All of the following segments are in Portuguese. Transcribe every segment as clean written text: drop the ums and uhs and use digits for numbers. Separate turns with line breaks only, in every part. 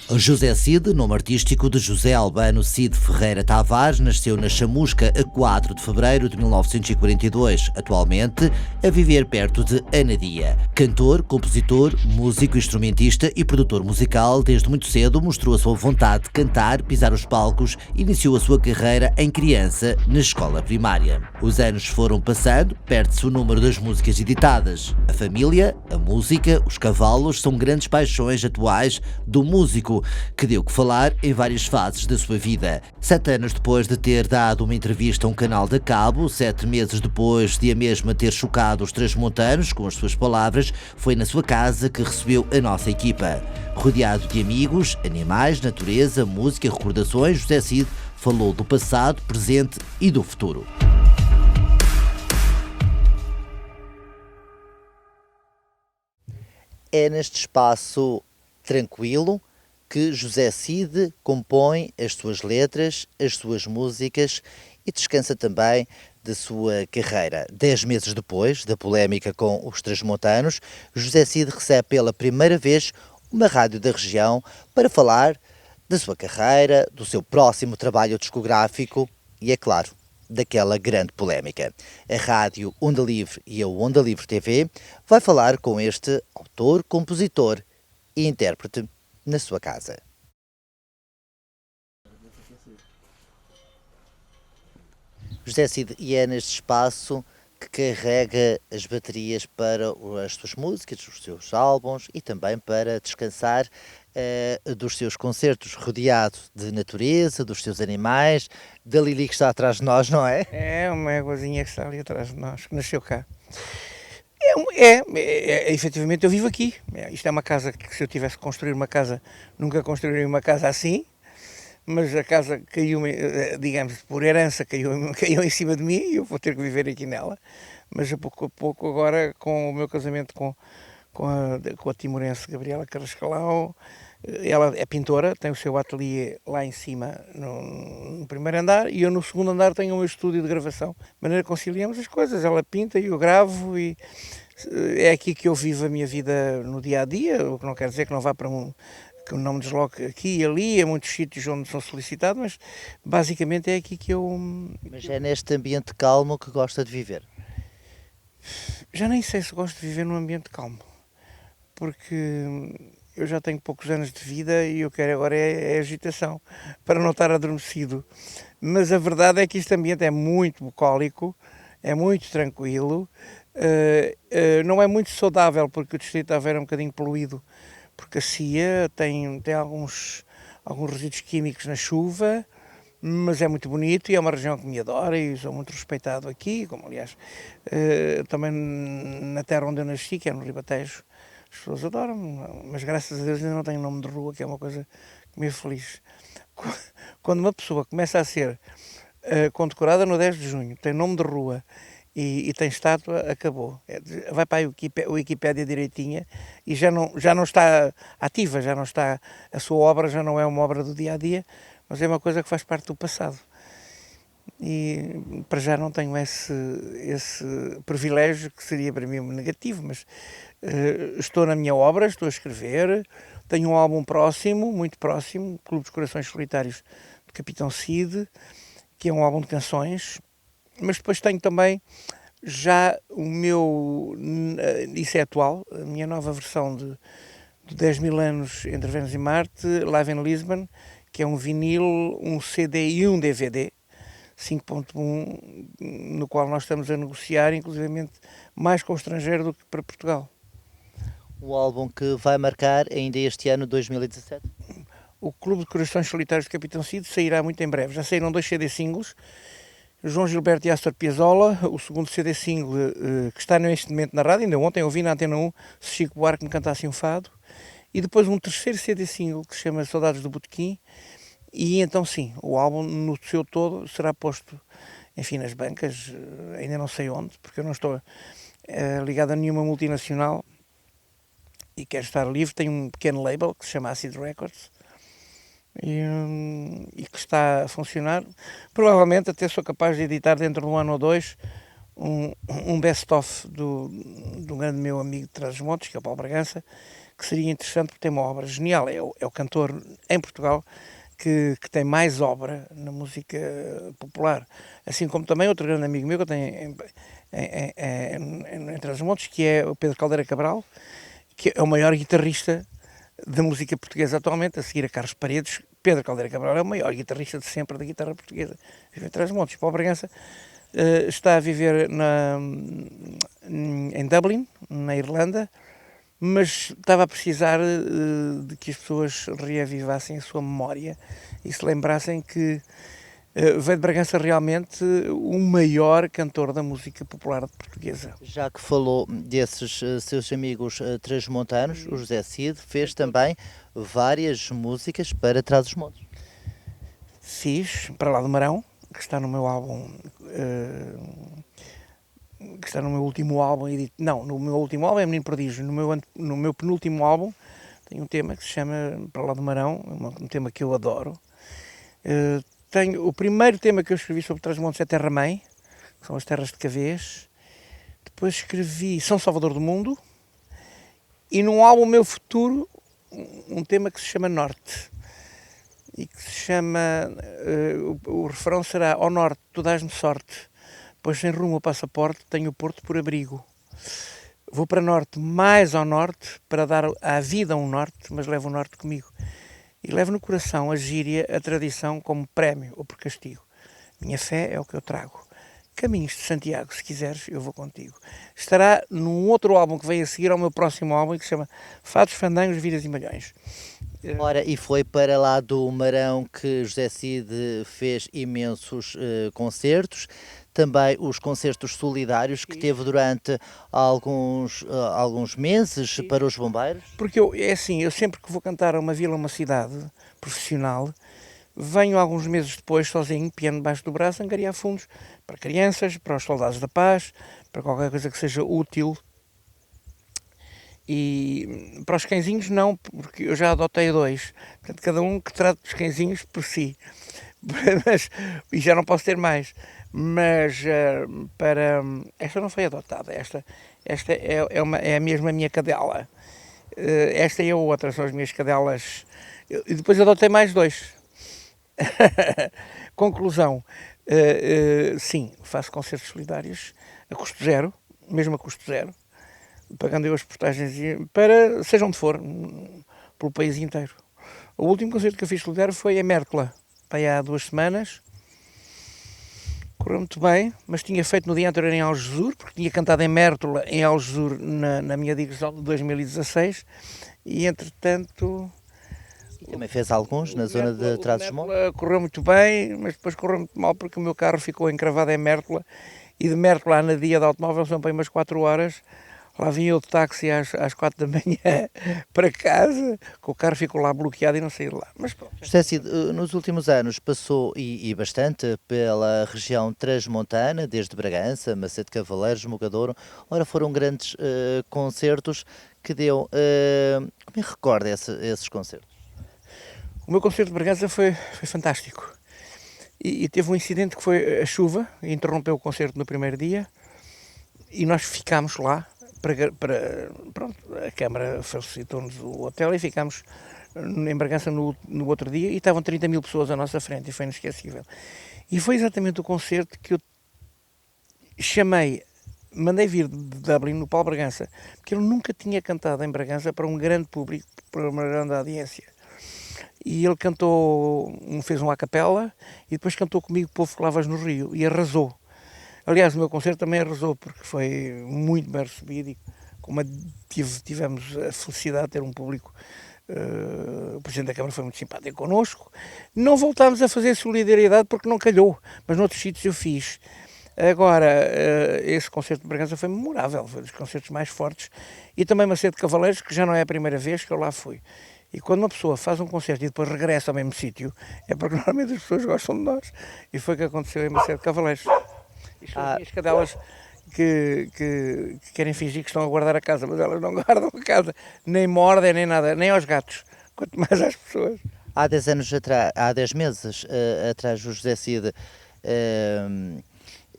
José Cid, nome artístico de José Albano Cid Ferreira Tavares, nasceu na Chamusca a 4 de fevereiro de 1942, atualmente a viver perto de Anadia. Cantor, compositor, músico, instrumentista e produtor musical, desde muito cedo mostrou a sua vontade de cantar, pisar os palcos e iniciou a sua carreira em criança na escola primária. Os anos foram passando, perde-se o número das músicas editadas. A família, a música, os cavalos são grandes paixões atuais do músico, que deu que falar em várias fases da sua vida. 7 anos depois de ter dado uma entrevista a um canal de cabo, 7 meses depois de a mesma ter chocado os transmontanos com as suas palavras, foi na sua casa que recebeu a nossa equipa. Rodeado de amigos, animais, natureza, música e recordações, José Cid falou do passado, presente e do futuro. É neste espaço tranquilo que José Cid compõe as suas letras, as suas músicas e descansa também da sua carreira. 10 meses depois da polémica com os transmontanos, José Cid recebe pela primeira vez uma rádio da região para falar da sua carreira, do seu próximo trabalho discográfico e, é claro, daquela grande polémica. A rádio Onda Livre e a Onda Livre TV vai falar com este autor, compositor e intérprete na sua casa. José Cid, e é neste espaço que carrega as baterias para as suas músicas, os seus álbuns e também para descansar dos seus concertos, rodeado de natureza, dos seus animais, da Lili que está atrás de nós, não é?
É uma éguazinha que está ali atrás de nós, que nasceu cá. Efetivamente eu vivo aqui. Isto é uma casa que, se eu tivesse que construir uma casa, nunca construiria uma casa assim, mas a casa caiu, digamos, por herança, caiu em cima de mim e eu vou ter que viver aqui nela. Mas a pouco agora, com o meu casamento com a timorense Gabriela Carrascalau, ela é pintora, tem o seu ateliê lá em cima, no primeiro andar, e eu no segundo andar tenho o meu estúdio de gravação. De maneira que conciliamos as coisas, ela pinta e eu gravo, e é aqui que eu vivo a minha vida no dia-a-dia, o que não quer dizer que não vá para que não me desloque aqui e ali, a muitos sítios onde sou solicitado, mas basicamente é aqui que eu...
Mas é neste ambiente calmo que gosta de viver?
Já nem sei se gosto de viver num ambiente calmo, porque eu já tenho poucos anos de vida e eu quero agora é agitação, para não estar adormecido. Mas a verdade é que este ambiente é muito bucólico, é muito tranquilo, não é muito saudável, porque o distrito de Aveiro é um bocadinho poluído, porque a CIA tem alguns resíduos químicos na chuva, mas é muito bonito e é uma região que me adora e sou muito respeitado aqui, como aliás também na terra onde eu nasci, que é no Ribatejo. As pessoas adoram-me, mas graças a Deus ainda não tenho nome de rua, que é uma coisa que me é feliz. Quando uma pessoa começa a ser condecorada no 10 de junho, tem nome de rua e tem estátua, acabou. Vai para a Wikipédia direitinha e já não está ativa, já não está, a sua obra já não é uma obra do dia-a-dia, mas é uma coisa que faz parte do passado. E para já não tenho esse privilégio, que seria para mim negativo, mas estou na minha obra, estou a escrever, tenho um álbum próximo, muito próximo, Clube dos Corações Solitários de Capitão Cid, que é um álbum de canções, mas depois tenho também já o meu, isso é atual, a minha nova versão de 10 mil anos entre Vênus e Marte, Live in Lisbon, que é um vinil, um CD e um DVD, 5.1, no qual nós estamos a negociar, inclusivamente mais com o estrangeiro do que para Portugal.
Um álbum que vai marcar ainda este ano 2017?
O Clube de Corações Solitários de Capitão Cid sairá muito em breve. Já saíram 2 CD singles, João Gilberto e Astor Piazzolla, o segundo CD single que está neste momento na rádio, ainda ontem ouvi na Antena 1 se Chico Buarque me cantasse um fado, e depois um terceiro CD single que se chama Saudades do Botequim. E então sim, o álbum no seu todo será posto, enfim, nas bancas, ainda não sei onde, porque eu não estou ligado a nenhuma multinacional e quero estar livre. Tenho um pequeno label que se chama Acid Records e que está a funcionar. Provavelmente até sou capaz de editar dentro de um ano ou dois um best-of de um grande meu amigo de Trás-os-Montes, que é o Paulo Bragança, que seria interessante porque tem uma obra genial. É o cantor em Portugal que tem mais obra na música popular. Assim como também outro grande amigo meu que eu tenho em Trás-os-Montes, que é o Pedro Caldeira Cabral, que é o maior guitarrista da música portuguesa atualmente, a seguir a Carlos Paredes. Pedro Caldeira Cabral é o maior guitarrista de sempre da guitarra portuguesa. Vive em Trás-os-Montes. Paulo Bragança está a viver em Dublin, na Irlanda, mas estava a precisar de que as pessoas reavivassem a sua memória e se lembrassem que veio de Bragança realmente o maior cantor da música popular portuguesa.
Já que falou desses seus amigos transmontanos, o José Cid fez também várias músicas para Trás-os-Montes.
Fiz Para Lá do Marão, que está no meu álbum, que está no meu último álbum, não, no meu último álbum é Menino Prodígio, no meu penúltimo álbum tem um tema que se chama Para Lá do Marão, um tema que eu adoro. O primeiro tema que eu escrevi sobre Trás-os-Montes é Terra Mãe, que são as terras de Cavés. Depois escrevi São Salvador do Mundo e num álbum meu futuro um tema que se chama Norte e que se chama, o refrão será: ao norte tu dás-me sorte, pois sem rumo ao passaporte tenho o Porto por abrigo. Vou para norte, mais ao norte, para dar à vida um norte, mas levo o norte comigo. E levo no coração a gíria, a tradição, como prémio ou por castigo. Minha fé é o que eu trago. Caminhos de Santiago, se quiseres, eu vou contigo. Estará num outro álbum que vem a seguir ao meu próximo álbum, que se chama Fados, Fandangos, Vidas e Malhões.
Ora, e foi para lá do Marão que José Cid fez imensos concertos, também os concertos solidários que teve durante alguns meses para os bombeiros.
Porque eu sempre que vou cantar a uma vila, uma cidade profissional, venho alguns meses depois, sozinho, piano debaixo do braço, angariar fundos para crianças, para os soldados da paz, para qualquer coisa que seja útil. E para os cãezinhos não, porque eu já adotei 2. Portanto, cada um que trate dos cãezinhos por si. E já não posso ter mais. Mas esta não foi adotada. Esta é mesmo a minha cadela. Esta e a outra são as minhas cadelas. E depois adotei mais 2. Conclusão. Sim, faço concertos solidários a custo zero, mesmo a custo zero, pagando eu as portagens para, seja onde for, pelo país inteiro. O último concerto que eu fiz solidário foi em Mértola, há 2 semanas. Correu muito bem, mas tinha feito no dia anterior em Algesur, porque tinha cantado em Mértola, em Algesur, na minha digressão de 2016, e entretanto...
E também fez alguns na zona de Trás-os-Montes?
Correu muito bem, mas depois correu muito mal porque o meu carro ficou encravado em Mértola, e de Mértola a Anadia de automóvel são para umas 4 horas. Lá vinha eu de táxi às 4 da manhã para casa, que o carro ficou lá bloqueado e não saí de lá. Mas pronto.
José Cid, nos últimos anos passou e bastante pela região transmontana, desde Bragança, Macedo Cavaleiros, Mogadouro. Ora, foram grandes concertos que deu. Como me recorda esses concertos?
O meu concerto de Bragança foi fantástico. E teve um incidente que foi a chuva, interrompeu o concerto no primeiro dia e nós ficámos lá. Pronto, a Câmara facilitou-nos o hotel e ficámos em Bragança no outro dia e estavam 30 mil pessoas à nossa frente e foi inesquecível. E foi exatamente o concerto que eu mandei vir de Dublin no Paulo Bragança, porque ele nunca tinha cantado em Bragança para um grande público, para uma grande audiência. E ele fez um a capela e depois cantou comigo Povo que Lavas no Rio e arrasou. Aliás, o meu concerto também arrasou, porque foi muito bem recebido e tivemos a felicidade de ter um público. O Presidente da Câmara foi muito simpático connosco. Não voltámos a fazer solidariedade porque não calhou, mas noutros sítios eu fiz. Agora, esse concerto de Bragança foi memorável, foi um dos concertos mais fortes. E também Macedo Cavaleiros, que já não é a primeira vez que eu lá fui. E quando uma pessoa faz um concerto e depois regressa ao mesmo sítio, é porque normalmente as pessoas gostam de nós. E foi o que aconteceu em Macedo Cavaleiros. Isto são as minhas cadelas que querem fingir que estão a guardar a casa, mas elas não guardam a casa, nem mordem, nem nada, nem aos gatos, quanto mais às pessoas.
Há 10 meses atrás, o José Cid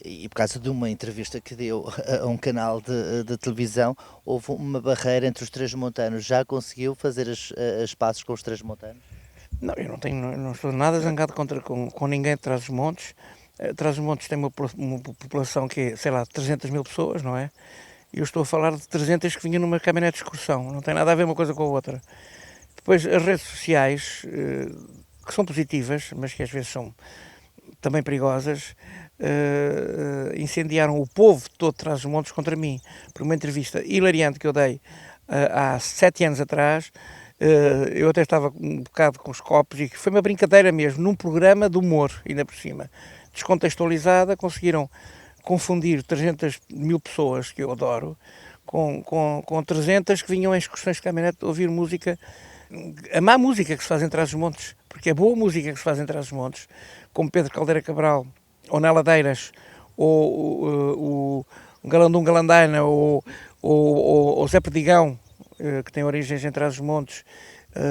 E por causa de uma entrevista que deu a um canal de televisão, houve uma barreira entre os transmontanos. Já conseguiu fazer as pazes com os transmontanos?
Não, eu não estou nada zangado com ninguém de Trás-os-Montes. Trás-os-Montes tem uma população que é, sei lá, 300 mil pessoas, não é? E eu estou a falar de 300 que vinham numa caminhonete de excursão. Não tem nada a ver uma coisa com a outra. Depois, as redes sociais, que são positivas, mas que às vezes são também perigosas, incendiaram o povo todo de Trás-os-Montes contra mim. Por uma entrevista hilariante que eu dei há 7 anos atrás. Eu até estava um bocado com os copos e foi uma brincadeira mesmo, num programa de humor, ainda por cima. Descontextualizada, conseguiram confundir 300 mil pessoas, que eu adoro, com 300 que vinham em excursões de caminhonete ouvir música, a má música que se faz em Trás-os-Montes, porque é boa música que se faz em Trás-os-Montes, como Pedro Caldeira Cabral, ou Nela Deiras, ou o Galandum Galandaina, ou Zé Perdigão, que tem origens em Trás-os-Montes,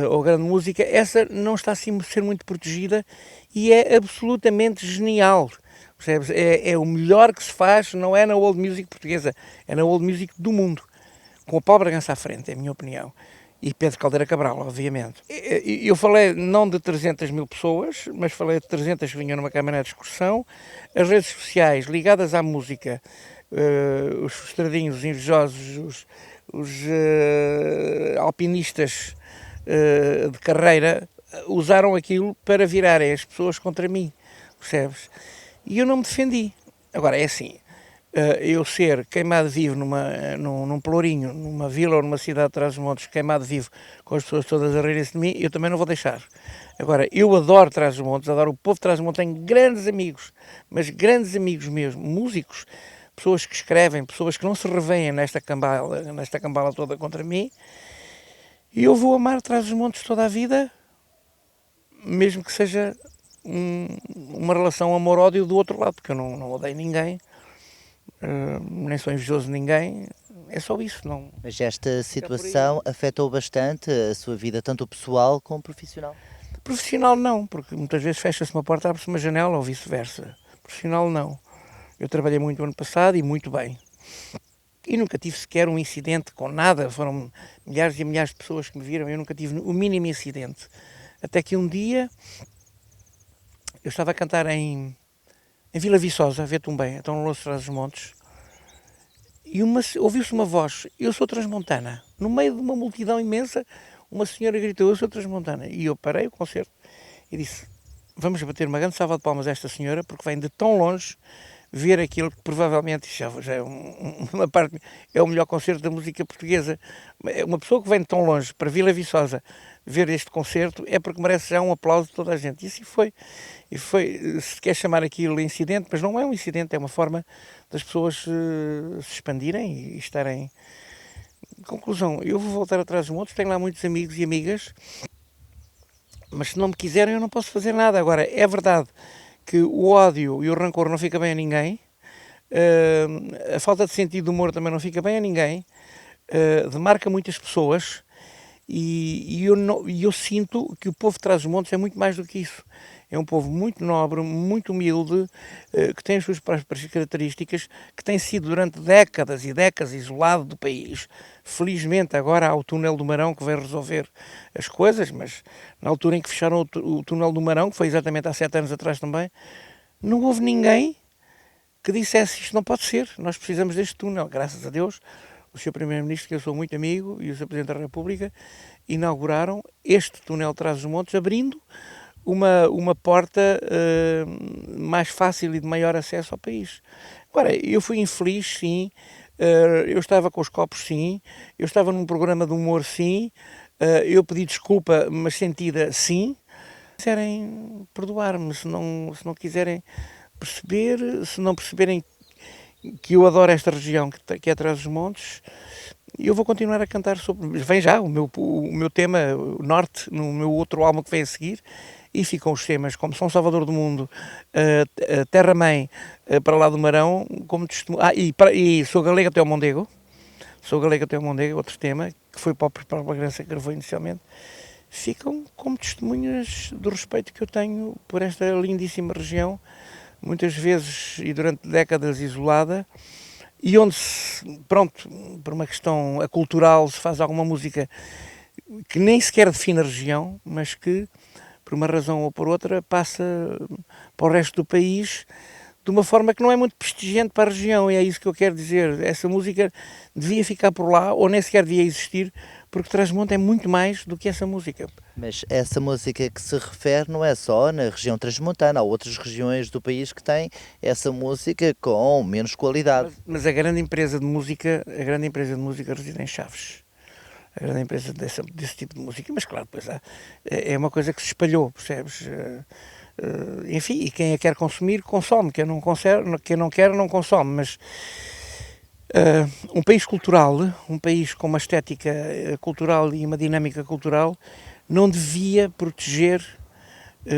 ou grande música, essa não está assim a ser muito protegida e é absolutamente genial. Percebes? É o melhor que se faz, não é na old music portuguesa, é na old music do mundo, com a Paulo Bragança à frente, é a minha opinião. E Pedro Caldeira Cabral, obviamente. Eu falei não de 300 mil pessoas, mas falei de 300 que vinham numa caminhonete de excursão. As redes sociais ligadas à música, os frustradinhos, os invejosos, os alpinistas de carreira, usaram aquilo para virarem as pessoas contra mim, percebes? E eu não me defendi. Agora, é assim, eu ser queimado vivo num pelourinho, numa vila ou numa cidade de Trás-os-Montes, queimado vivo com as pessoas todas a rirem-se de mim, eu também não vou deixar. Agora, eu adoro Trás-os-Montes, adoro o povo de Trás-os-Montes, tenho grandes amigos, mas grandes amigos mesmo, músicos, pessoas que escrevem, pessoas que não se revêem nesta cambala toda contra mim, e eu vou amar Trás-os-Montes toda a vida, mesmo que seja uma relação amor-ódio do outro lado, porque eu não odeio ninguém, nem sou invejoso de ninguém, é só isso. Não.
Mas esta situação afetou bastante a sua vida, tanto pessoal como profissional?
Profissional não, porque muitas vezes fecha-se uma porta, abre-se uma janela ou vice-versa. Profissional não. Eu trabalhei muito ano passado e muito bem. E nunca tive sequer um incidente com nada, foram milhares e milhares de pessoas que me viram, eu nunca tive o mínimo incidente. Até que um dia eu estava a cantar em Vila Viçosa, a ver Tumbem, então no Louço de Trás-os-Montes, e ouviu-se uma voz, eu sou transmontana. No meio de uma multidão imensa, uma senhora gritou, eu sou transmontana. E eu parei o concerto e disse, vamos bater uma grande salva de palmas a esta senhora, porque vem de tão longe ver aquilo que provavelmente já é uma parte, é o melhor concerto da música portuguesa. Uma pessoa que vem de tão longe para Vila Viçosa ver este concerto é porque merece já um aplauso de toda a gente. E assim foi. E foi, se quer chamar aquilo incidente, mas não é um incidente, é uma forma das pessoas se expandirem e estarem. Conclusão, eu vou voltar atrás dos montes, tenho lá muitos amigos e amigas, mas se não me quiserem eu não posso fazer nada. Agora, é verdade que o ódio e o rancor não fica bem a ninguém, a falta de sentido de humor também não fica bem a ninguém, demarca muitas pessoas e eu sinto que o povo de Trás-os-Montes é muito mais do que isso. É um povo muito nobre, muito humilde, que tem as suas próprias características, que tem sido durante décadas e décadas isolado do país. Felizmente agora há o túnel do Marão que vai resolver as coisas, mas na altura em que fecharam o túnel do Marão, que foi exatamente há 7 anos atrás também, não houve ninguém que dissesse isto não pode ser, nós precisamos deste túnel. Graças a Deus, o Sr. Primeiro-Ministro, que eu sou muito amigo, e o Sr. Presidente da República, inauguraram este túnel de Trás-os-Montes, abrindo uma porta mais fácil e de maior acesso ao país. Agora, eu fui infeliz, sim, eu estava com os copos, sim, eu estava num programa de humor, sim, eu pedi desculpa, mas sentida, sim. Se quiserem perdoar-me, se não quiserem perceber, se não perceberem que eu adoro esta região que é Trás-os-Montes, eu vou continuar a cantar sobre. Vem já o meu tema o Norte, no meu outro álbum que vem a seguir, e ficam os temas como São Salvador do Mundo, Terra-mãe, para lá do Marão, como testemunho. E Sou Galega até ao Mondego. Sou Galega até ao Mondego, outro tema, que foi para a Bragança que gravou inicialmente. Ficam como testemunhas do respeito que eu tenho por esta lindíssima região, muitas vezes e durante décadas isolada, e onde, pronto, por uma questão cultural, se faz alguma música que nem sequer define a região, mas que, por uma razão ou por outra, passa para o resto do país de uma forma que não é muito prestigiante para a região, e é isso que eu quero dizer. Essa música devia ficar por lá, ou nem sequer devia existir, porque Trás-os-Montes é muito mais do que essa música.
Mas essa música que se refere não é só na região transmontana, há outras regiões do país que têm essa música com menos qualidade.
Mas a grande empresa de música reside em Chaves. A grande empresa desse tipo de música, mas claro, pois é uma coisa que se espalhou, percebes? Enfim, e quem a quer consumir, consome, quem não quer, não consome, mas um país cultural, um país com uma estética cultural e uma dinâmica cultural, não devia proteger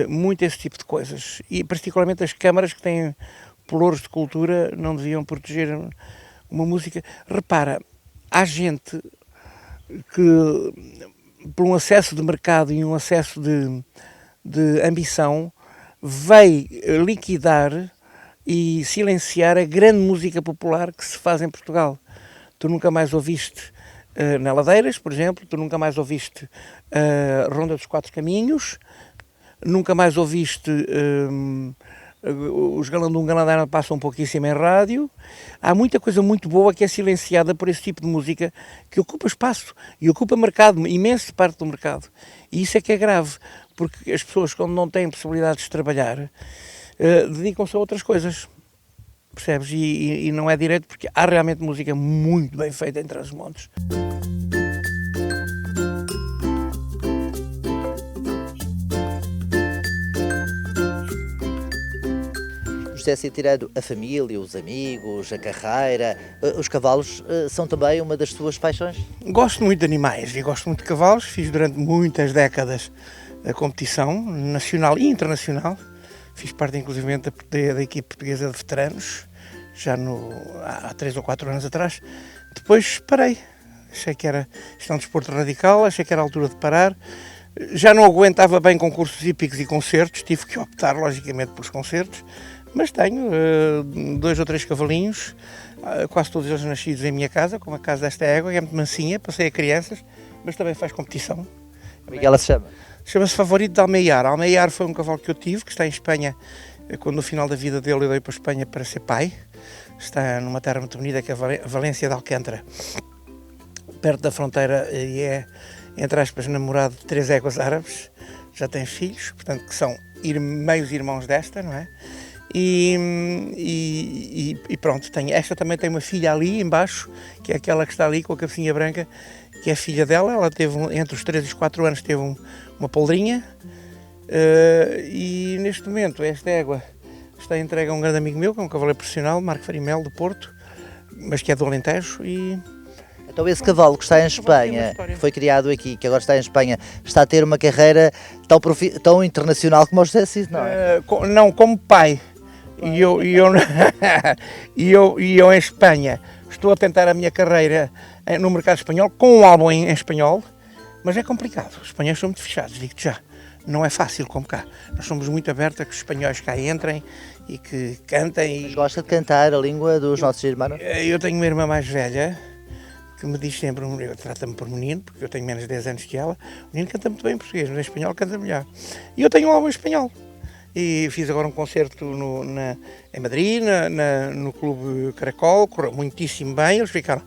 muito esse tipo de coisas, e particularmente as câmaras que têm pelouros de cultura não deviam proteger uma música. Repara, há gente que, por um acesso de mercado e um acesso de ambição, veio liquidar e silenciar a grande música popular que se faz em Portugal. Tu nunca mais ouviste na Ladeiras, por exemplo, tu nunca mais ouviste Ronda dos Quatro Caminhos, nunca mais ouviste os Galandum Galandaina passam um pouquíssimo em rádio. Há muita coisa muito boa que é silenciada por esse tipo de música que ocupa espaço e ocupa mercado, imensa parte do mercado. E isso é que é grave, porque as pessoas, quando não têm possibilidades de trabalhar, dedicam-se a outras coisas, percebes? E não é direito, porque há realmente música muito bem feita em Trás-os-Montes.
José Cid, tirando a família, os amigos, a carreira, os cavalos são também uma das suas paixões?
Gosto muito de animais e gosto muito de cavalos. Fiz durante muitas décadas a competição nacional e internacional. Fiz parte, inclusive, da equipe portuguesa de veteranos, já há 3 ou 4 anos atrás. Depois parei. Achei que isto é um desporto radical, achei que era a altura de parar. Já não aguentava bem concursos hípicos e concertos, tive que optar, logicamente, pelos concertos. Mas tenho 2 ou 3 cavalinhos, quase todos eles nascidos em minha casa, como a casa desta égua, que é muito mansinha, passei a crianças, mas também faz competição.
Como é que ela se chama?
Chama-se Favorito de Almeiar. Almeiar foi um cavalo que eu tive, que está em Espanha, quando no final da vida dele eu dei para a Espanha para ser pai. Está numa terra muito bonita, que é a Valência de Alcântara, perto da fronteira, e é, entre aspas, namorado de 3 éguas árabes, já tem filhos, portanto, que são meios irmãos desta, não é? E pronto, esta também tem uma filha ali embaixo, que é aquela que está ali com a cabecinha branca, que é filha dela. Ela teve, entre os 3 e os 4 anos, teve uma poldrinha, e neste momento esta égua está entregue a um grande amigo meu, que é um cavaleiro profissional, Marco Farimel, do Porto, mas que é do Alentejo.
Então esse cavalo que está em Espanha, que foi criado aqui, que agora está em Espanha, está a ter uma carreira tão internacional como o José Cid, não é?
Não, como pai. E eu em Espanha estou a tentar a minha carreira no mercado espanhol, com um álbum em espanhol, mas é complicado. Os espanhóis são muito fechados, digo-te já. Não é fácil como cá. Nós somos muito abertos a que os espanhóis cá entrem e que cantem.
Mas gosta de cantar a língua dos nossos irmãos?
Eu tenho uma irmã mais velha que me diz sempre, trata-me por menino, porque eu tenho menos de 10 anos que ela. O menino canta muito bem em português, mas em espanhol canta melhor. E eu tenho um álbum em espanhol. E fiz agora um concerto em Madrid, no Clube Caracol, correu muitíssimo bem. Eles ficaram,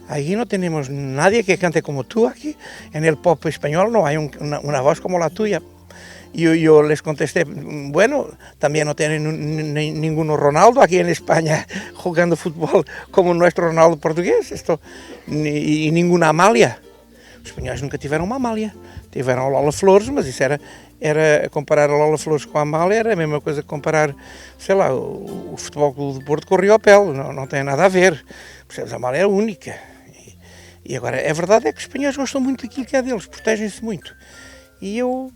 aí não temos nadie que cante como tú aqui. En el pop español no hay una voz como la tuya. Y yo les contesté, bueno, también no tienen ninguno Ronaldo aquí en España jugando fútbol como nuestro Ronaldo portugués, e ninguna Amália. Os espanhóis nunca tiveram uma Amália. Tiveram a Lola Flores, mas isso era comparar a Lola Flores com a Amália, era a mesma coisa que comparar, sei lá, o Futebol Clube do Porto com o Riopel, não tem nada a ver. Percebes? A Amália é única. E agora, a verdade é que os espanhóis gostam muito daquilo que é deles, protegem-se muito. E eu,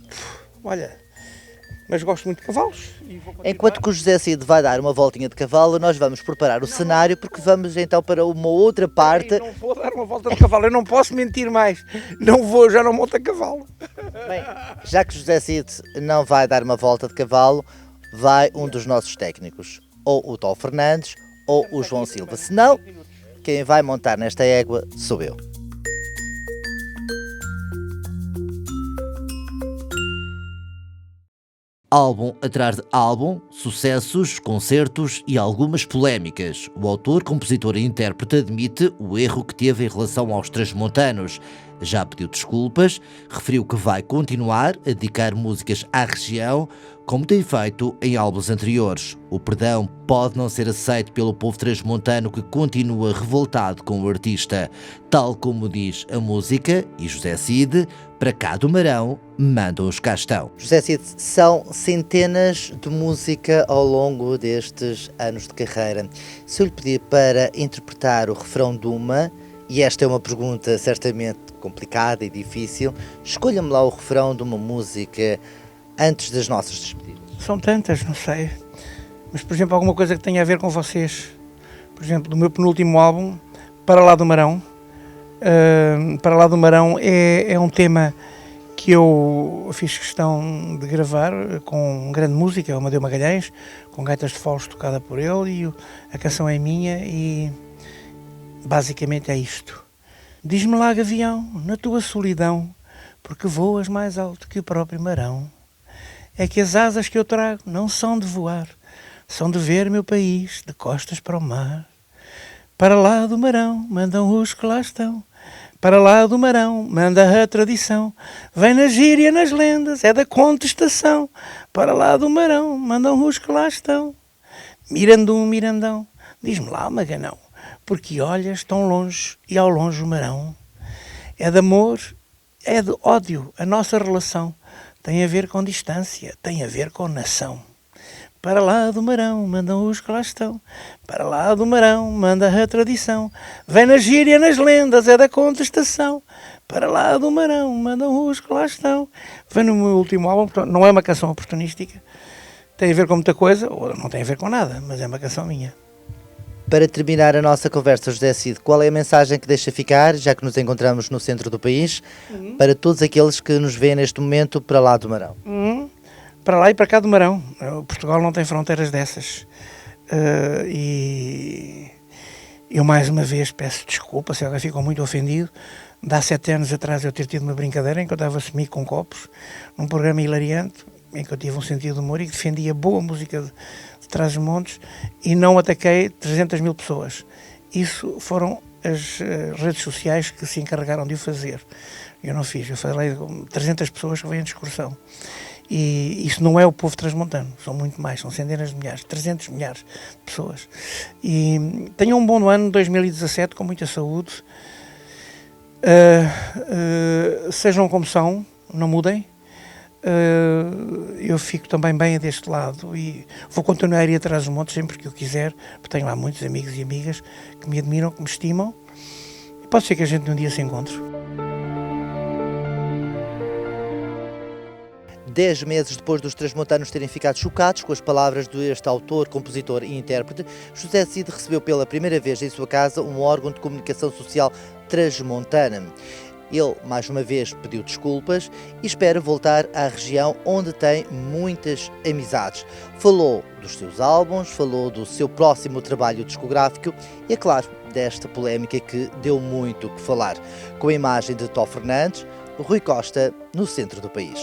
olha, mas gosto muito de cavalos.
Enquanto que o José Cid vai dar uma voltinha de cavalo, nós vamos preparar o cenário, porque vamos então para uma outra parte.
Não vou dar uma volta de cavalo, eu não posso mentir mais. Não vou, já não monto a cavalo.
Bem, já que o José Cid não vai dar uma volta de cavalo, vai um dos nossos técnicos, ou o Tó Fernandes ou o João Silva. Se não, quem vai montar nesta égua sou eu.
Álbum atrás de álbum, sucessos, concertos e algumas polémicas. O autor, compositor e intérprete admite o erro que teve em relação aos transmontanos. Já pediu desculpas, referiu que vai continuar a dedicar músicas à região, como tem feito em álbuns anteriores. O perdão pode não ser aceito pelo povo transmontano, que continua revoltado com o artista. Tal como diz a música, e José Cid, para cá do Marão, mandam os cá estão.
José Cid, são centenas de música ao longo destes anos de carreira. Se eu lhe pedir para interpretar o refrão de uma, e esta é uma pergunta certamente complicada e difícil, escolha-me lá o refrão de uma música antes das nossas despedidas.
São tantas, não sei. Mas, por exemplo, alguma coisa que tenha a ver com vocês. Por exemplo, do meu penúltimo álbum, Para Lá do Marão. Para Lá do Marão é um tema que eu fiz questão de gravar com grande música, o Amadeu Magalhães, com gaitas de foles tocada por ele, e a canção é minha e basicamente é isto. Diz-me lá, gavião, na tua solidão, porque voas mais alto que o próprio marão. É que as asas que eu trago não são de voar, são de ver meu país de costas para o mar. Para lá do Marão mandam os que lá estão, para lá do Marão manda a tradição. Vem na gíria, nas lendas, é da contestação. Para lá do Marão mandam os que lá estão. Mirandum, Mirandão, diz-me lá, Maganão, porque olhas tão longe e ao longe o Marão. É de amor, é de ódio, a nossa relação. Tem a ver com distância, tem a ver com nação. Para lá do Marão mandam os que lá estão, para lá do Marão manda a tradição. Vem na gíria, nas lendas, é da contestação. Para lá do Marão mandam os que lá estão. Vem no meu último álbum, portanto, não é uma canção oportunística, tem a ver com muita coisa, ou não tem a ver com nada, mas é uma canção minha.
Para terminar a nossa conversa, José Cid, qual é a mensagem que deixa ficar, já que nos encontramos no centro do país, para todos aqueles que nos veem neste momento para lá do Marão?
Para lá e para cá do Marão. Portugal não tem fronteiras dessas. E eu mais uma vez peço desculpa se alguém ficou muito ofendido de há 7 anos atrás eu ter tido uma brincadeira em que eu dava semi com copos, num programa hilariante, em que eu tive um sentido de humor e que defendia boa música de Trás-os-Montes, e não ataquei 300 mil pessoas. Isso foram as redes sociais que se encarregaram de o fazer. Eu não fiz, eu falei com 300 pessoas que vêm de excursão. E isso não é o povo transmontano, são muito mais, são centenas de milhares, 300 milhares de pessoas. E tenham um bom ano 2017, com muita saúde. Sejam como são, não mudem. Eu fico também bem deste lado e vou continuar a ir atrás dos montes sempre que eu quiser, porque tenho lá muitos amigos e amigas que me admiram, que me estimam, e pode ser que a gente um dia se encontre.
10 meses depois dos transmontanos terem ficado chocados com as palavras deste autor, compositor e intérprete, José Cid recebeu pela primeira vez em sua casa um órgão de comunicação social transmontana. Ele, mais uma vez, pediu desculpas e espera voltar à região onde tem muitas amizades. Falou dos seus álbuns, falou do seu próximo trabalho discográfico e, é claro, desta polémica que deu muito o que falar. Com a imagem de Tó Fernandes, Rui Costa, no centro do país.